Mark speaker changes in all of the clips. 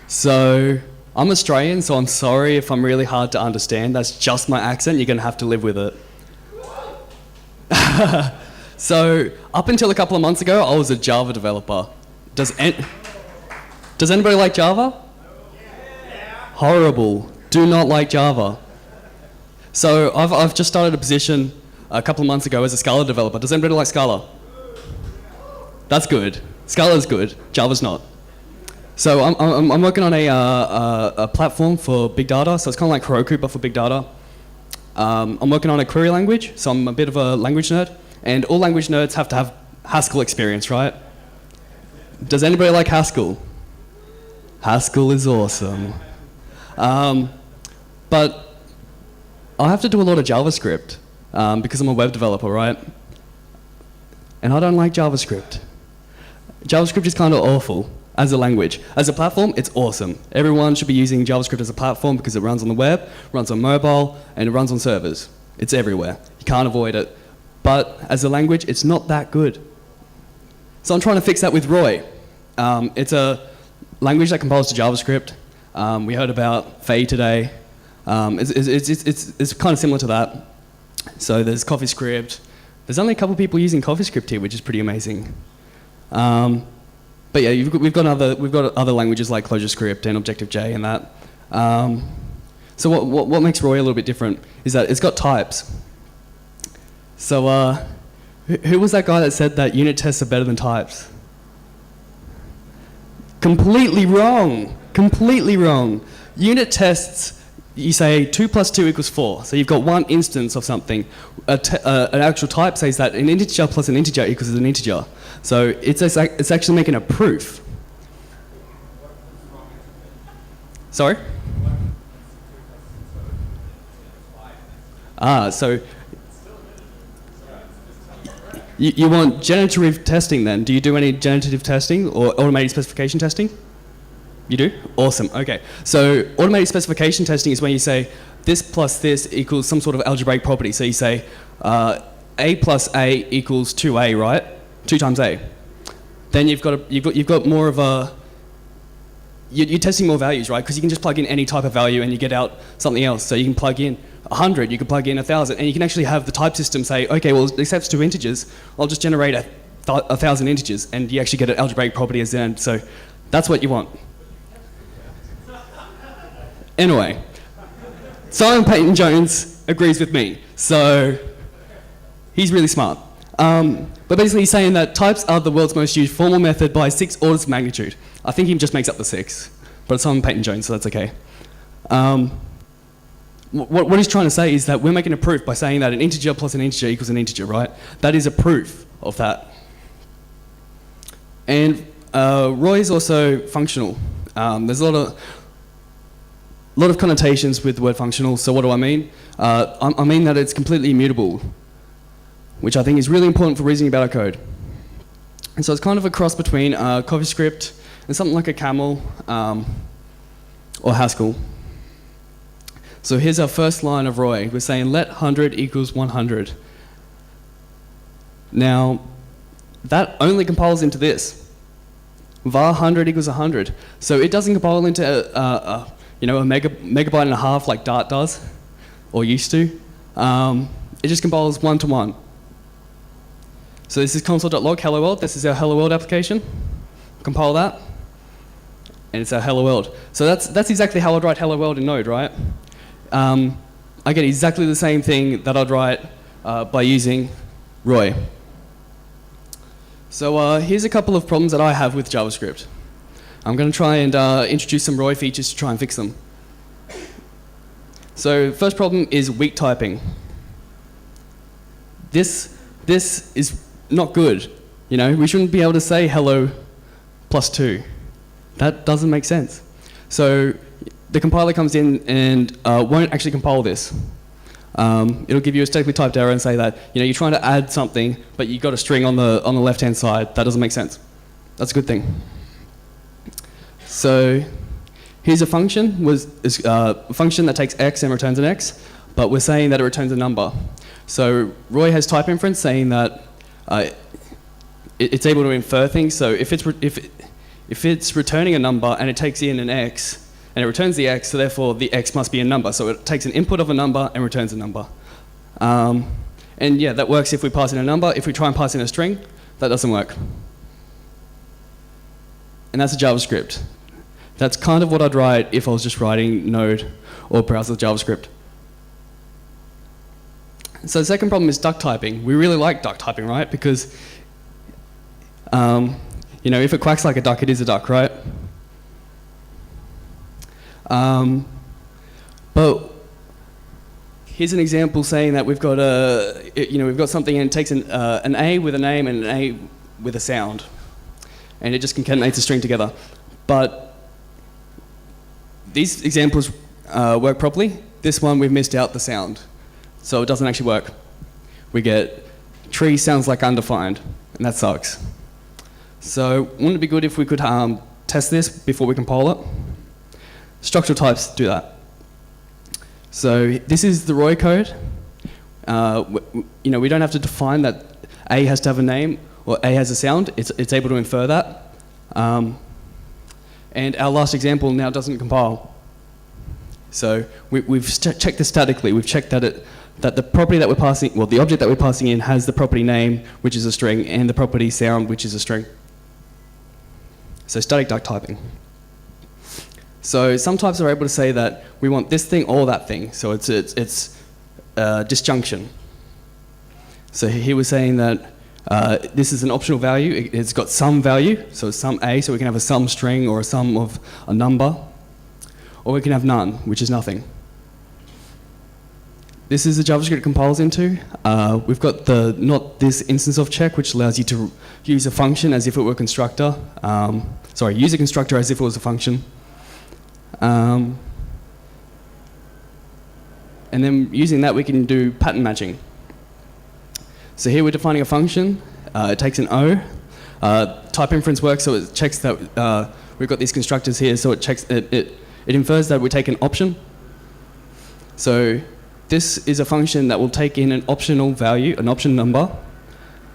Speaker 1: So I'm Australian, so I'm sorry if I'm really hard to understand. That's just my accent. You're going to have to live with it. So up until a couple of months ago, I was a Java developer. Does anybody like Java? Horrible. Do not like Java. So I've just started a position a couple of months ago as a Scala developer. Does anybody like Scala? That's good. Scala's good. Java's not. So I'm working on a platform for big data. So it's kind of like Heroku, but for big data. I'm working on a query language, so I'm a bit of a language nerd. And all language nerds have to have Haskell experience, right? Does anybody like Haskell? Haskell is awesome. But I have to do a lot of JavaScript because I'm a web developer, right? And I don't like JavaScript. JavaScript is kind of awful as a language. As a platform, it's awesome. Everyone should be using JavaScript as a platform because it runs on the web, runs on mobile, and it runs on servers. It's everywhere. You can't avoid it. But as a language, it's not that good. So I'm trying to fix that with Roy. It's a language that compiles to JavaScript. We heard about Fay today. It's kind of similar to that. So there's CoffeeScript. There's only a couple people using CoffeeScript here, which is pretty amazing. But yeah, we've got other languages like ClojureScript and Objective-J and that. So what makes Roy a little bit different is that it's got types. So who was that guy that said that unit tests are better than types? Completely wrong. Completely wrong. Unit tests, you say 2 plus 2 equals 4. So you've got one instance of something. An actual type says that an integer plus an integer equals an integer. So it's actually making a proof. Sorry? So you want generative testing then? Do you do any generative testing or automated specification testing? You do? Awesome, okay. So automated specification testing is when you say this plus this equals some sort of algebraic property. So you say a plus a equals 2a, right? 2 times a. Then you've got more of a, you're testing more values, right? Because you can just plug in any type of value and you get out something else. So you can plug in 100, you can plug in 1,000, and you can actually have the type system say, okay, well, it accepts 2 integers, I'll just generate 1,000 integers, and you actually get an algebraic property as the end. So that's what you want. Anyway, Simon Peyton-Jones agrees with me, so he's really smart. But basically he's saying that types are the world's most used formal method by 6 orders of magnitude. I think he just makes up the 6, but it's Simon Peyton-Jones, so that's okay. What he's trying to say is that we're making a proof by saying that an integer plus an integer equals an integer, right? That is a proof of that. And Roy is also functional. There's a lot of connotations with the word functional, so what do I mean? I mean that it's completely immutable, which I think is really important for reasoning about our code. And so it's kind of a cross between CoffeeScript and something like a Camel or Haskell. So here's our first line of Roy. We're saying let 100 equals 100. Now, that only compiles into this. var 100 equals 100. So it doesn't compile into a megabyte and a half like Dart does, or used to. It just compiles 1 to 1. So this is console.log hello world. This is our hello world application. Compile that, and it's our hello world. So that's exactly how I'd write hello world in Node, right? I get exactly the same thing that I'd write by using Roy. So here's a couple of problems that I have with JavaScript. I'm going to try and introduce some Roy features to try and fix them. So first problem is weak typing. This is not good. You know, we shouldn't be able to say hello plus 2. That doesn't make sense. So the compiler comes in and won't actually compile this. It'll give you a statically typed error and say that you're trying to add something, but you've got a string on the left-hand side. That doesn't make sense. That's a good thing. So here's a function, a function that takes x and returns an x, but we're saying that it returns a number. So Roy has type inference saying that it's able to infer things. So if If it's returning a number and it takes in an x, and it returns the x, so therefore the x must be a number. So it takes an input of a number and returns a number. And yeah, that works if we pass in a number. If we try and pass in a string, that doesn't work. And that's a JavaScript. That's kind of what I'd write if I was just writing Node or browser JavaScript. So the second problem is duck typing. We really like duck typing, right? Because you know, if it quacks like a duck, it is a duck, right? But here's an example saying that we've got we've got something and it takes an A with a name and an A with a sound, and it just concatenates a string together. But these examples work properly. This one we've missed out the sound, so it doesn't actually work. We get tree sounds like undefined, and that sucks. So wouldn't it be good if we could test this before we compile it? Structural types do that. So this is the Roy code. We don't have to define that A has to have a name or A has a sound. It's able to infer that. And our last example now doesn't compile. So we've checked this statically. We've checked that the property that we're passing, well, the object that we're passing in has the property name, which is a string, and the property sound, which is a string. So static duck typing. So some types are able to say that we want this thing or that thing. So it's disjunction. So he was saying that this is an optional value. It's got some value, so it's some A, so we can have a sum string or a sum of a number. Or we can have none, which is nothing. This is a JavaScript compiles into. We've got the not this instance of check, which allows you to use a function as if it were a constructor. Use a constructor as if it was a function. And then using that, we can do pattern matching. So here we're defining a function. It takes an O. Type inference works, so it checks that we've got these constructors here, so it checks it infers that we take an option. So this is a function that will take in an optional value, an option number,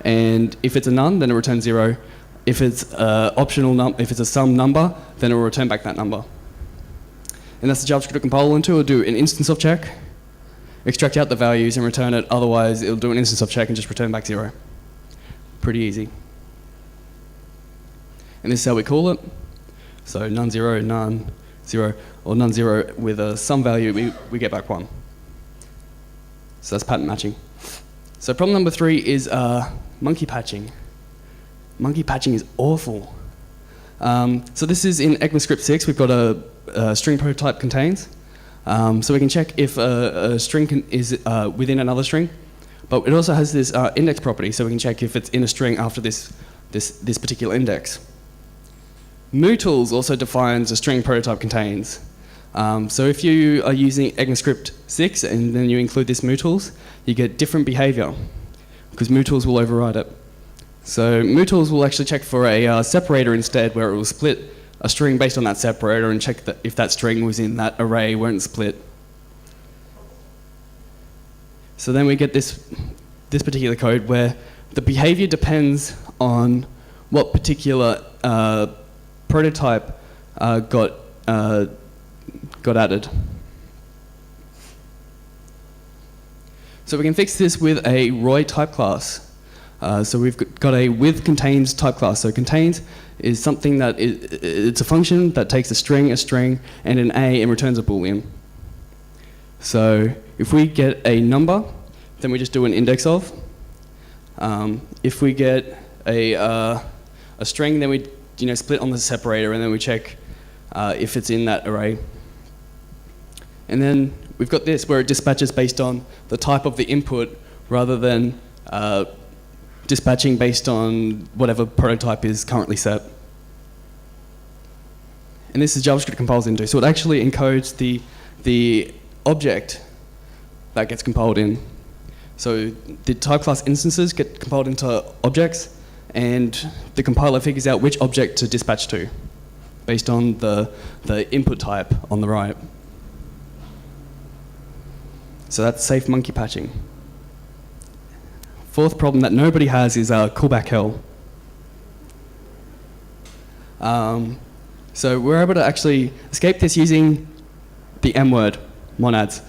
Speaker 1: and if it's a none, then it returns 0. If it's if it's a sum number, then it will return back that number. And that's the JavaScript compile into. It'll do an instance of check, extract out the values and return it. Otherwise, it'll do an instance of check and just return back 0. Pretty easy. And this is how we call it. So none 0, none 0, or none 0 with a sum value, we get back 1. So that's pattern matching. So problem number 3 is monkey patching. Monkey patching is awful. So this is in ECMAScript 6. We've got a string prototype contains. So we can check if a string is within another string. But it also has this index property, so we can check if it's in a string after this particular index. Mootools also defines a string prototype contains. So if you are using ECMAScript 6 and then you include this mootools, you get different behavior because mootools will override it. So mootools will actually check for a separator instead, where it will split a string based on that separator and check that if that string was in that array where it's split. So then we get this particular code where the behavior depends on what particular prototype got added. So we can fix this with a Roy type class. So we've got a with contains type class. So contains is something that it's a function that takes a string, and an A and returns a Boolean. So if we get a number, then we just do an index of. If we get a string, then we split on the separator, and then we check if it's in that array. And then we've got this where it dispatches based on the type of the input rather than dispatching based on whatever prototype is currently set. And this is JavaScript compiles into. So it actually encodes the object that gets compiled in. So the type class instances get compiled into objects, and the compiler figures out which object to dispatch to based on the input type on the right. So that's safe monkey patching. Fourth problem that nobody has is callback hell. So we're able to actually escape this using the M word, monads.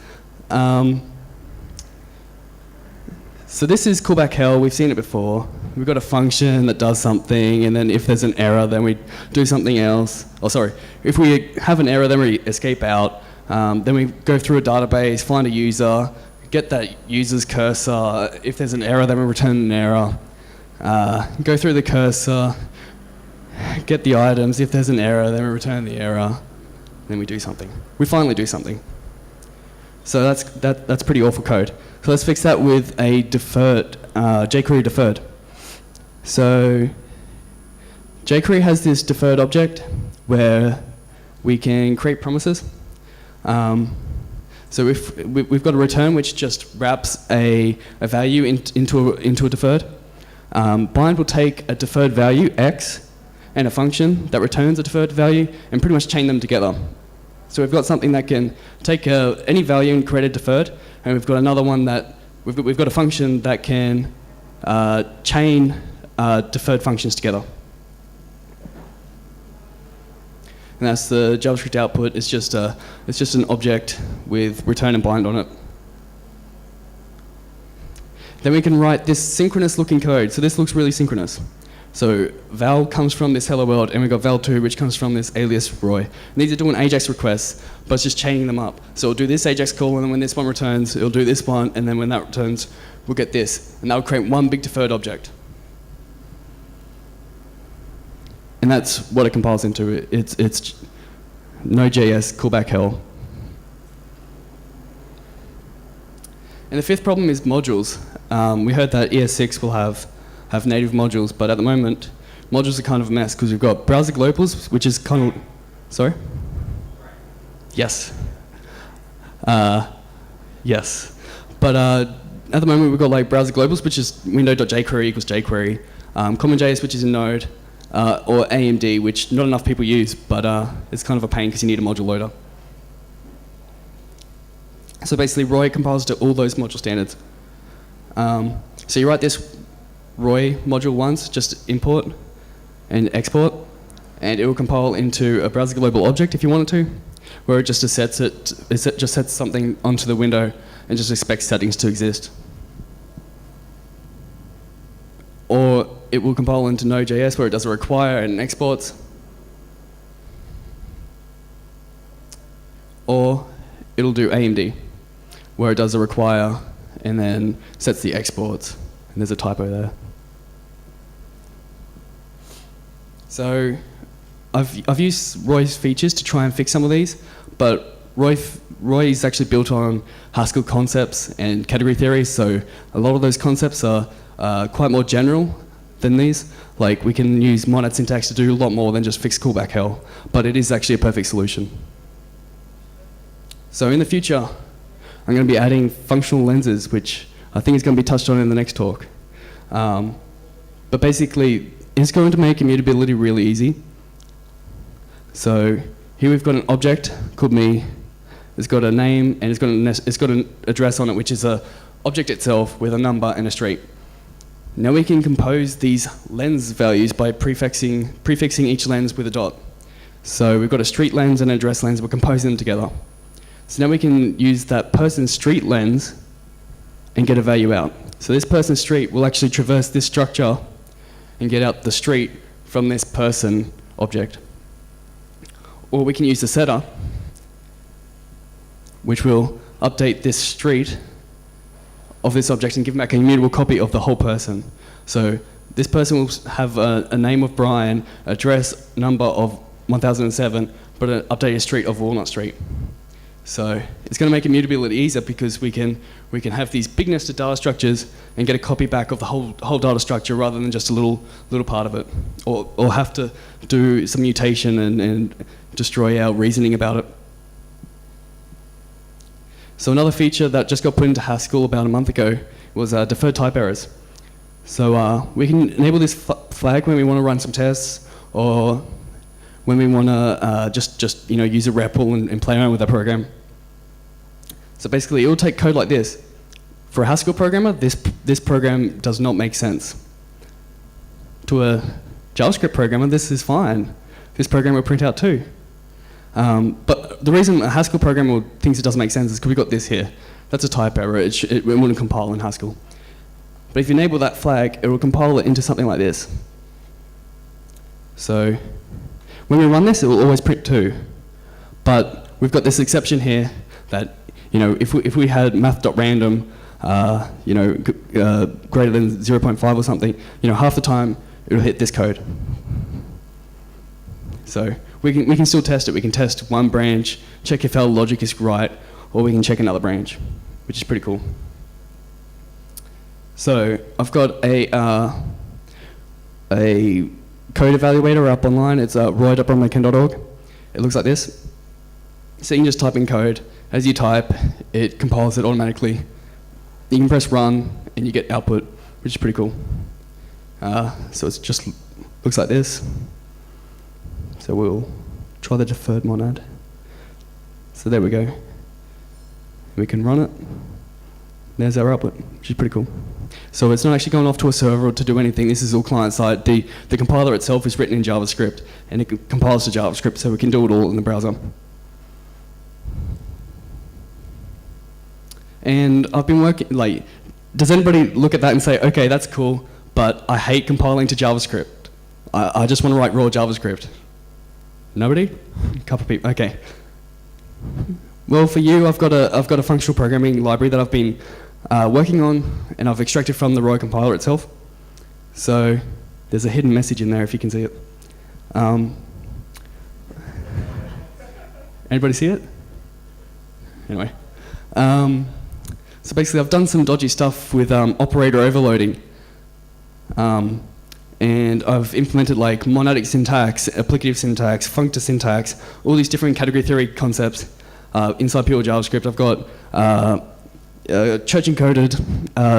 Speaker 1: So this is callback hell. We've seen it before. We've got a function that does something, and then if there's an error, then we do something else. Oh, sorry. If we have an error, then we escape out. Then we go through a database, find a user, get that user's cursor. If there's an error, then we return an error. Go through the cursor, get the items. If there's an error, then we return the error. Then we do something. We finally do something. So that's pretty awful code. So let's fix that with a deferred, jQuery deferred. So jQuery has this deferred object where we can create promises. So if we've got a return which just wraps a value into a deferred. Bind will take a deferred value, x, and a function that returns a deferred value, and pretty much chain them together. So we've got something that can take any value and create a deferred, and we've got another one that, we've got a function that can chain deferred functions together. And that's the JavaScript output. It's just an object with return and bind on it. Then we can write this synchronous looking code. So this looks really synchronous. So val comes from this hello world, and we've got val2, which comes from this alias Roy. And these are doing AJAX requests, but it's just chaining them up. So it'll do this AJAX call, and then when this one returns, it'll do this one, and then when that returns, we'll get this. And that'll create one big deferred object. And that's what it compiles into. It's node.js callback hell. And the fifth problem is modules. We heard that ES6 will have native modules, but at the moment, modules are kind of a mess because we've got browser globals, which is kind of, sorry? Yes. Yes. But at the moment, we've got like browser globals, which is window.jQuery equals jQuery, common.js, which is in Node, or AMD, which not enough people use, but it's kind of a pain because you need a module loader. So basically, Roy compiles to all those module standards. So you write this Roy module once, just import and export, and it will compile into a browser global object if you want it to, where it just sets something onto the window and just expects settings to exist. Or it will compile into node.js where it does a require and exports. Or it'll do AMD, where it does a require and then sets the exports. And there's a typo there. So I've used Roy's features to try and fix some of these, but Roy is actually built on Haskell concepts and category theory, so a lot of those concepts are quite more general than these. Like, we can use monad syntax to do a lot more than just fix callback hell, but it is actually a perfect solution. So in the future, I'm going to be adding functional lenses, which I think is going to be touched on in the next talk. But basically, it's going to make immutability really easy. So here we've got an object called me. It's got a name, and it's got an address on it, which is a object itself with a number and a street. Now we can compose these lens values by prefixing each lens with a dot. So we've got a street lens and an address lens. We're composing them together. So now we can use that person's street lens and get a value out. So this person's street will actually traverse this structure and get out the street from this person object. Or we can use the setter, which will update this street of this object and give back an immutable copy of the whole person. So this person will have a name of Brian, address number of 1007, but an updated street of Walnut Street. So it's going to make immutability easier because we can have these big nested data structures and get a copy back of the whole data structure rather than just a little part of it, or have to do some mutation and destroy our reasoning about it. So another feature that just got put into Haskell about a month ago was deferred type errors. So we can enable this flag when we want to run some tests, or when we want to just use a REPL and play around with our program. So basically, it will take code like this. For a Haskell programmer, this program does not make sense. To a JavaScript programmer, this is fine. this program will print out too. But the reason a Haskell programmer thinks it doesn't make sense is because we've got this here. That's a type error. It wouldn't compile in Haskell. But if you enable that flag, it will compile it into something like this. So when we run this, it will always print 2. But we've got this exception here that, if we had math.random, greater than 0.5 or something, half the time it'll hit this code. So we can still test it. We can test one branch, check if our logic is right, or we can check another branch, which is pretty cool. So I've got a code evaluator up online. It's roy.bromleyken.org. It looks like this. So you can just type in code. As you type, it compiles it automatically. You can press run, and you get output, which is pretty cool. So it just looks like this. So we'll try the deferred monad. So there we go. We can run it. There's our output, which is pretty cool. So it's not actually going off to a server to do anything. This is all client-side. The compiler itself is written in JavaScript, and it compiles to JavaScript, so we can do it all in the browser. And I've been working, does anybody look at that and say, okay, that's cool, but I hate compiling to JavaScript. I just want to write raw JavaScript. Nobody? A couple of people, okay. Well, for you, I've got a functional programming library that I've been working on, and I've extracted from the Roy compiler itself. So there's a hidden message in there if you can see it. Anybody see it? Anyway. So basically, I've done some dodgy stuff with operator overloading. And I've implemented monadic syntax, applicative syntax, functor syntax, all these different category theory concepts inside pure JavaScript. I've got church encoded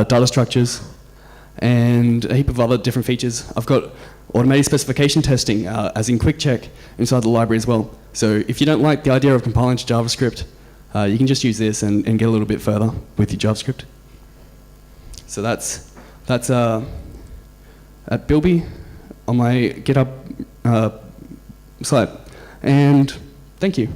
Speaker 1: data structures and a heap of other different features. I've got automated specification testing, as in quick check, inside the library as well. So if you don't like the idea of compiling to JavaScript, you can just use this and get a little bit further with your JavaScript. So that's at Bilby on my GitHub site. And thank you.